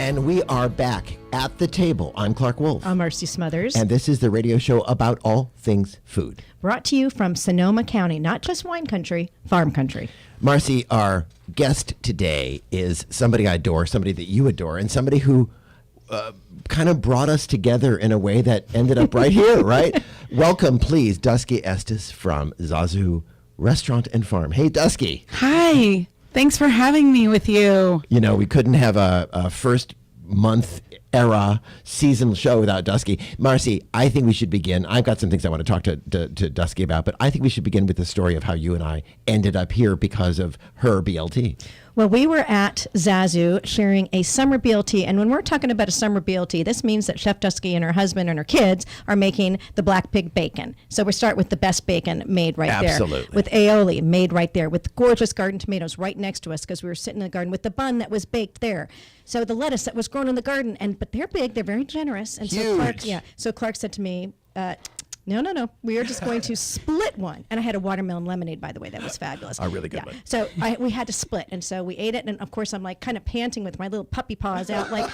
And we are back at the table. I'm Clark Wolf. I'm Marcy Smothers. And this is the radio show about all things food. Brought to you from Sonoma County, not just wine country, farm country. Marcy, our guest today is somebody I adore, somebody that you adore, and somebody who kind of brought us together in a way that ended up right here, right? Welcome, please, Duskie Estes from Zazu Restaurant and Farm. Hey, Duskie. Hi. Thanks for having me with you. You know, we couldn't have a first month era season show without Duskie. Marcy, I think we should begin. I've got some things I want to talk to Duskie about, but I think we should begin with the story of how you and I ended up here because of her BLT. Well, we were at Zazu sharing a summer BLT, and when we're talking about a summer BLT, this means that Chef Duskie and her husband and her kids are making the black pig bacon. So we start with the best bacon made right there. Absolutely. With aioli made right there, with gorgeous garden tomatoes right next to us because we were sitting in the garden with the bun that was baked there. So the lettuce that was grown in the garden, but they're big, they're very generous. And Huge. so Clark said to me, no. We are just going to split one. And I had a watermelon lemonade, by the way. That was fabulous. A really good one. So we had to split. And so we ate it. And, of course, I'm like kind of panting with my little puppy paws out, like,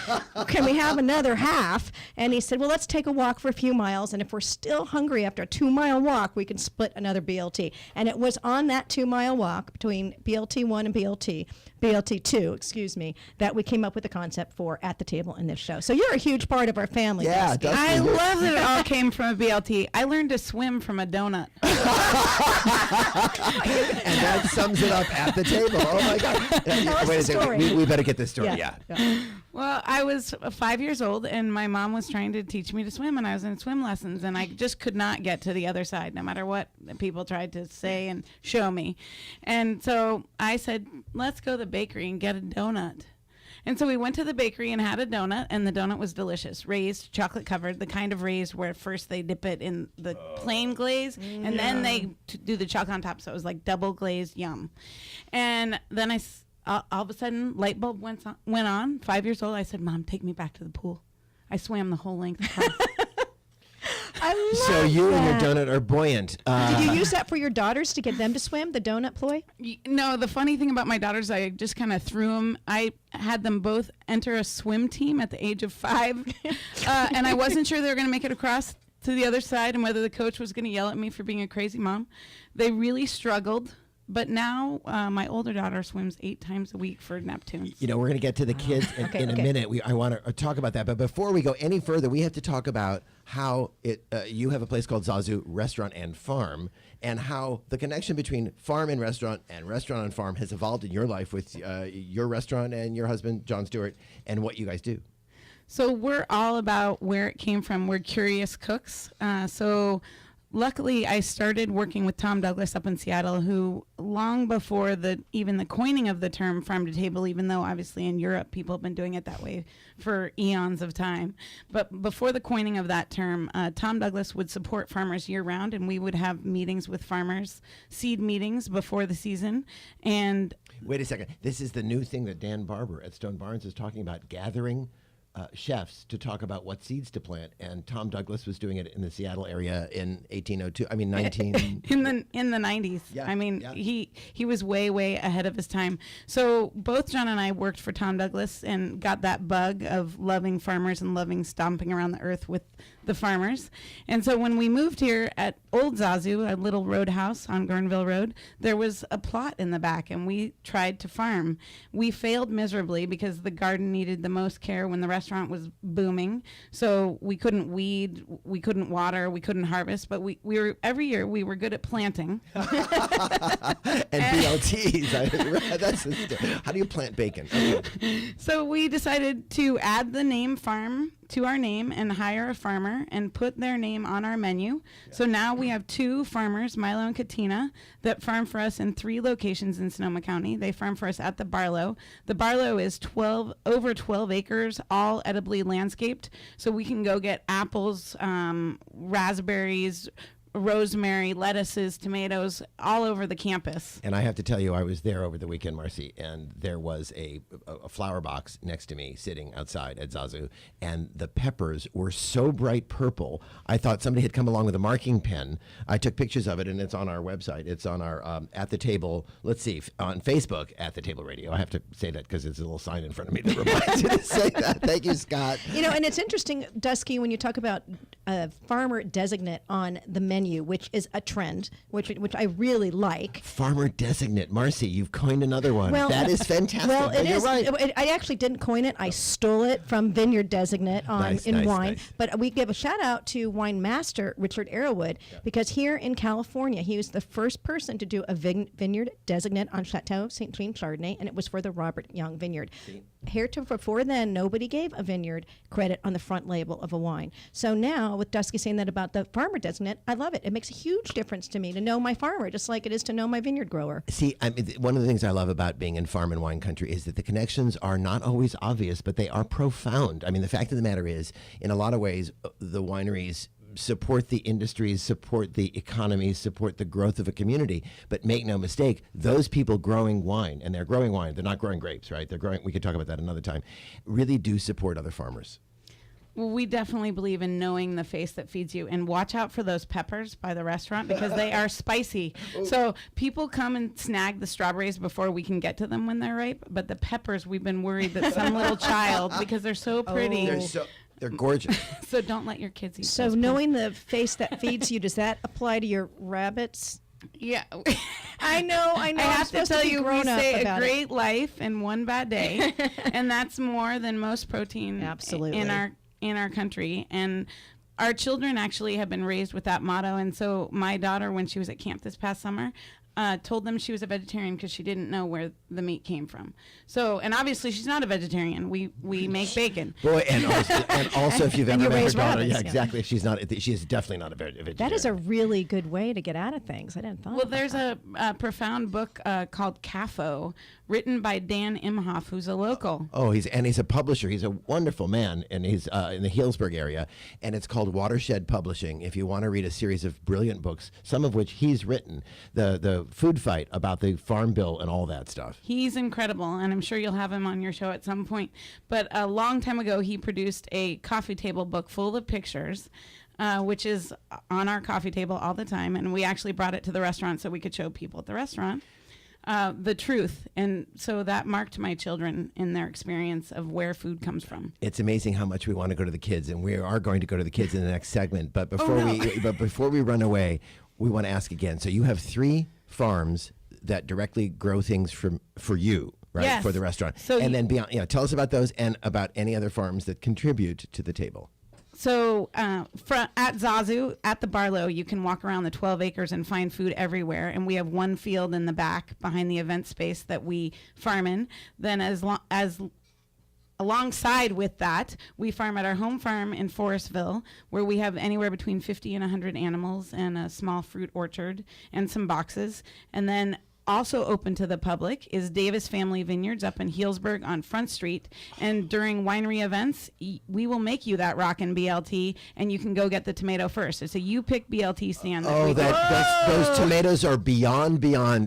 can we have another half? And he said, well, let's take a walk for a few miles. And if we're still hungry after a 2-mile walk, we can split another BLT. And it was on that 2-mile walk between BLT 1 and BLT 2, that we came up with the concept for At the Table in this show. So you're a huge part of our family. Yeah, Duskie. I love that it all came from a BLT. I learned to swim from a donut. And that sums it up at the table. Oh, my God. Wait a second. We better get this story. Yeah. Well, I was 5 years old, and my mom was trying to teach me to swim, and I was in swim lessons, and I just could not get to the other side, no matter what people tried to say and show me. And so I said, let's go to the bakery and get a donut. And so we went to the bakery and had a donut, and the donut was delicious. Raised, chocolate covered, the kind of raised where first they dip it in the plain glaze, and then they do the chocolate on top, so it was like double glazed, yum. And then all of a sudden, light bulb went on. 5 years old, I said, Mom, take me back to the pool. I swam the whole length across. I love So you that. and your donut are buoyant. Did you use that for your daughters to get them to swim, the donut ploy? No, the funny thing about my daughters, I just kind of threw them. I had them both enter a swim team at the age of 5, and I wasn't sure they were going to make it across to the other side and whether the coach was going to yell at me for being a crazy mom. They really struggled. But now my older daughter swims 8 times a week for Neptunes. You know, we're going to get to the kids in a minute. I want to talk about that. But before we go any further, we have to talk about how you have a place called Zazu Restaurant and Farm, and how the connection between farm and restaurant and farm has evolved in your life with your restaurant and your husband, John Stewart, and what you guys do. So we're all about where it came from. We're curious cooks. Luckily, I started working with Tom Douglas up in Seattle, who long before even the coining of the term farm to table, even though obviously in Europe people have been doing it that way for eons of time. But before the coining of that term, Tom Douglas would support farmers year round, and we would have meetings with farmers, seed meetings before the season. And wait a second. This is the new thing that Dan Barber at Stone Barns is talking about, gathering chefs to talk about what seeds to plant, and Tom Douglas was doing it in the Seattle area in 1802. I mean, 19 in the 90s. Yeah, I mean, yeah. he was way ahead of his time. So both John and I worked for Tom Douglas and got that bug of loving farmers and loving stomping around the earth with the farmers. And so when we moved here at Old Zazu, a little roadhouse on Gurnville Road, there was a plot in the back, and we tried to farm. We failed miserably because the garden needed the most care when the restaurant was booming. So we couldn't weed, we couldn't water, we couldn't harvest, but we were every year we were good at planting. and BLTs. How do you plant bacon? Okay. So we decided to add the name farm to our name and hire a farmer and put their name on our menu. Yeah. So now we have 2 farmers, Milo and Katina, that farm for us in 3 locations in Sonoma County. They farm for us at the Barlow. The Barlow is over 12 acres, all edibly landscaped. So we can go get apples, raspberries, rosemary, lettuces, tomatoes, all over the campus. And I have to tell you, I was there over the weekend, Marcy, and there was a flower box next to me sitting outside at Zazu, and the peppers were so bright purple, I thought somebody had come along with a marking pen. I took pictures of it, and it's on our website. It's on our At the Table, let's see, on Facebook, At the Table Radio. I have to say that because there's a little sign in front of me that reminds you to say that. Thank you, Scott. You know, and it's interesting, Dusky, when you talk about farmer designate on the menu, which is a trend, which I really like. Farmer designate. Marcy, you've coined another one. Well, that is fantastic. Well, it You're is. right. I actually didn't coin it. I stole it from Vineyard Designate in wine. Nice. But we give a shout out to wine master Richard Arrowwood, because here in California, he was the first person to do a Vineyard Designate on Chateau St. Jean Chardonnay, and it was for the Robert Young Vineyard. Before then, nobody gave a vineyard credit on the front label of a wine. So now, with Dusky saying that about the farmer designate, I love it. It makes a huge difference to me to know my farmer, just like it is to know my vineyard grower. See, I mean, one of the things I love about being in farm and wine country is that the connections are not always obvious, but they are profound. I mean, the fact of the matter is, in a lot of ways, the wineries support the industries, support the economies, support the growth of a community. But make no mistake, those people growing wine, and they're growing wine, they're not growing grapes, right? They're growing, we could talk about that another time, really do support other farmers. Well, we definitely believe in knowing the face that feeds you, and watch out for those peppers by the restaurant because they are spicy. So people come and snag the strawberries before we can get to them when they're ripe, but the peppers, we've been worried that some little child, because they're so pretty. They're gorgeous. So don't let your kids eat So those knowing the face that feeds you, does that apply to your rabbits? Yeah. I know. I have to tell you, we say a great it. life and one bad day, and that's more than most protein Absolutely. in our country. And our children actually have been raised with that motto. And so my daughter, when she was at camp this past summer, told them she was a vegetarian because she didn't know where the meat came from. So, and obviously she's not a vegetarian. We make bacon. Boy, and also if you've ever met her daughter, rabbits, exactly. She is definitely not a vegetarian. That is a really good way to get out of things. I didn't thought. Well, about there's that. a profound book called CAFO, written by Dan Imhoff, who's a local. Oh, he's a publisher. He's a wonderful man, and he's in the Healdsburg area, and it's called Watershed Publishing. If you want to read a series of brilliant books, some of which he's written, the food fight about the farm bill and all that stuff. He's incredible, and I'm sure you'll have him on your show at some point. But a long time ago, he produced a coffee table book full of pictures, which is on our coffee table all the time, and we actually brought it to the restaurant so we could show people at the restaurant the truth. And so that marked my children in their experience of where food comes from. It's amazing how much we want to go to the kids, and we are going to go to the kids in the next segment. But before we run away, we want to ask again. So you have 3 farms that directly grow things for you, right? Yes. For the restaurant. So and then beyond, tell us about those and about any other farms that contribute to the table. So at Zazu, at the Barlow, you can walk around the 12 acres and find food everywhere. And we have one field in the back behind the event space that we farm in. Then alongside with that, we farm at our home farm in Forestville, where we have anywhere between 50 and 100 animals and a small fruit orchard and some boxes. And then also open to the public is Davis Family Vineyards up in Healdsburg on Front Street. And during winery events, we will make you that rockin' BLT, and you can go get the tomato first. It's a you pick BLT stand. Those tomatoes are beyond.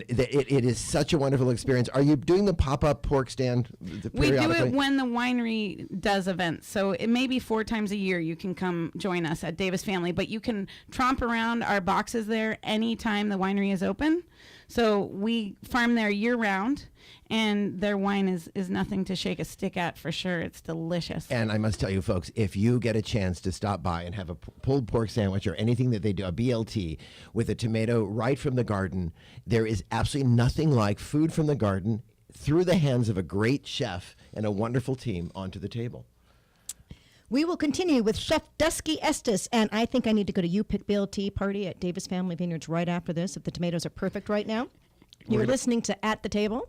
It is such a wonderful experience. Are you doing the pop-up pork stand? We do it when the winery does events. So it may be 4 times a year you can come join us at Davis Family, but you can tromp around our boxes there anytime the winery is open. So we farm there year round, and their wine is nothing to shake a stick at for sure. It's delicious. And I must tell you, folks, if you get a chance to stop by and have a pulled pork sandwich or anything that they do, a BLT with a tomato right from the garden, there is absolutely nothing like food from the garden through the hands of a great chef and a wonderful team onto the table. We will continue with Chef Duskie Estes, and I think I need to go to You Pick BLT party at Davis Family Vineyards right after this, if the tomatoes are perfect right now. You're listening to At the Table.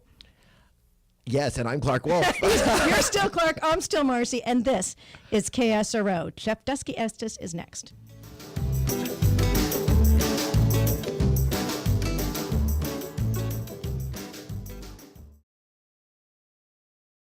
Yes, and I'm Clark Wolf. You're still Clark, I'm still Marcy, and this is KSRO. Chef Duskie Estes is next.